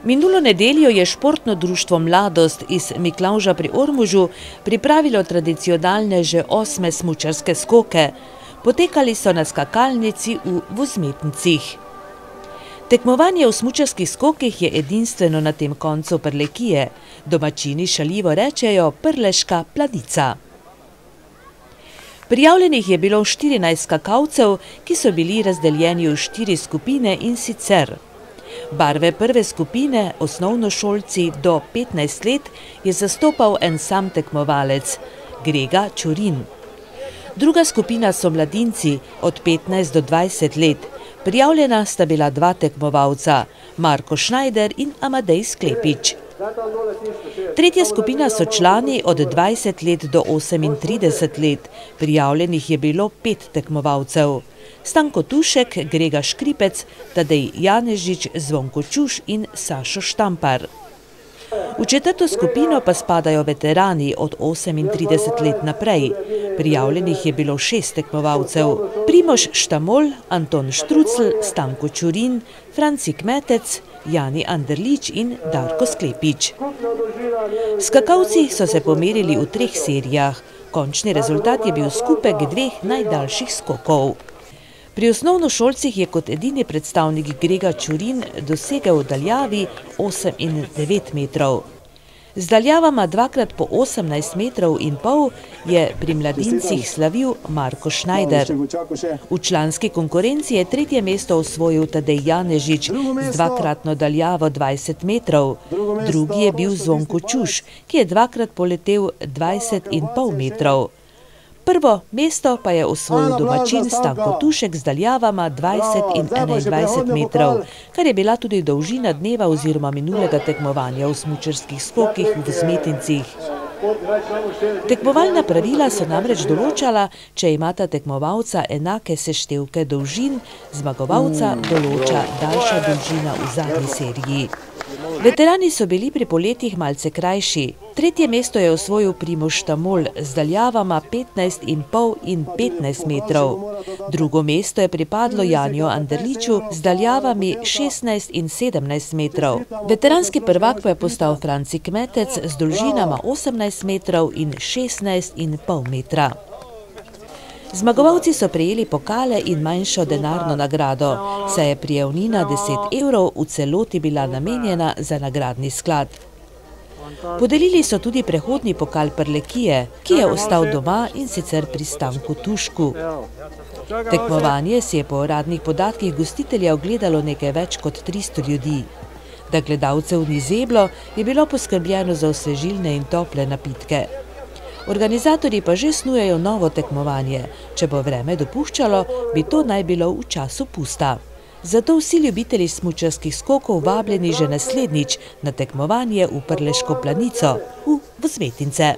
Minulo nedeljo je športno društvo Mladost iz Miklavža pri Ormožu pripravilo tradicionalne že 8. smučarske skoke. Potekali so na skakalnici v Vozmetncih. Tekmovanje v smučarskih skokih je edinstveno na tem koncu Prlekije. Domačini šaljivo rečejo Prleška planica. Prijavljenih je bilo 14 skakalcev, ki so bili razdeljeni v 4 skupine, in sicer: barve prve skupine, osnovnošolci do 15 let, je zastopal en sam tekmovalec, Grega Čurin. Druga skupina so mladinci od 15 do 20 let. Prijavljena sta bila 2 tekmovalca, Marko Šnajder in Amadej Sklepič. Tretja skupina so člani od 20 let do 38 let. Prijavljenih je bilo 5 tekmovalcev: Stanko Tušek, Grega Škripec, Tadej Janežič, Zvonko Čuš in Sašo Štampar. V 4. skupino pa spadajo veterani od 38 let naprej. Prijavljenih je bilo 6 tekmovalcev: Primož Štamol, Anton Štrucl, Stanko Čurin, Franci Kmetec, Jani Anderlič in Darko Sklepič. Skakalci so se pomerili v 3 serijah. Končni rezultat je bil skupek 2 najdaljših skokov. Pri osnovnošolcih je kot edini predstavnik Grega Čurin dosegel v daljavi 8 in 9 metrov. Z daljavama 2x po 18 metrov in pol je pri mladincih slavil Marko Šnajder. V članski konkurenci je 3. mesto osvojil Tadej Janežič z 2-kratno daljavo 20 metrov. Drugi je bil Zvonko Čuš, ki je 2-krat poletel 20,5 metrov. Prvo mesto pa je osvojil domačin Stanko Tušek z daljavama 20 in 21 metrov, kar je bila tudi dolžina dneva oziroma minulega tekmovanja v smučarskih skokih v Vozmetncih. Tekmovalna pravila so namreč določala, če imata tekmovalca enake seštevke dolžin, zmagovalca določa daljša dolžina v zadnji seriji. Veterani so bili pri poletih malce krajši. 3. mesto je osvojil Primož Štamol z daljavama 15,5 in 15 metrov. Drugo mesto je pripadlo Janiju Anderliču z daljavami 16 in 17 metrov. Veteranski prvak pa je postal Franci Kmetec z dolžinama 18 metrov in 16,5 metra. Zmagovalci so prejeli pokale in manjšo denarno nagrado, saj je prijavnina 10 evrov v celoti bila namenjena za nagradni sklad. Podelili so tudi prehodni pokal Prlekije, ki je ostal doma, in sicer pri Stanku Tušku. Tekmovanje si je po uradnih podatkih gostitelja ogledalo nekaj več kot 300 ljudi. Da gledalcev ni zeblo, je bilo poskrbljeno za osvežilne in tople napitke. Organizatorji pa že snujejo novo tekmovanje. Če bo vreme dopuščalo, bi to naj bilo v času pusta. Zato vsi ljubitelji smučarskih skokov vabljeni že naslednjič na tekmovanje v Prleško planico v Vozmetnice.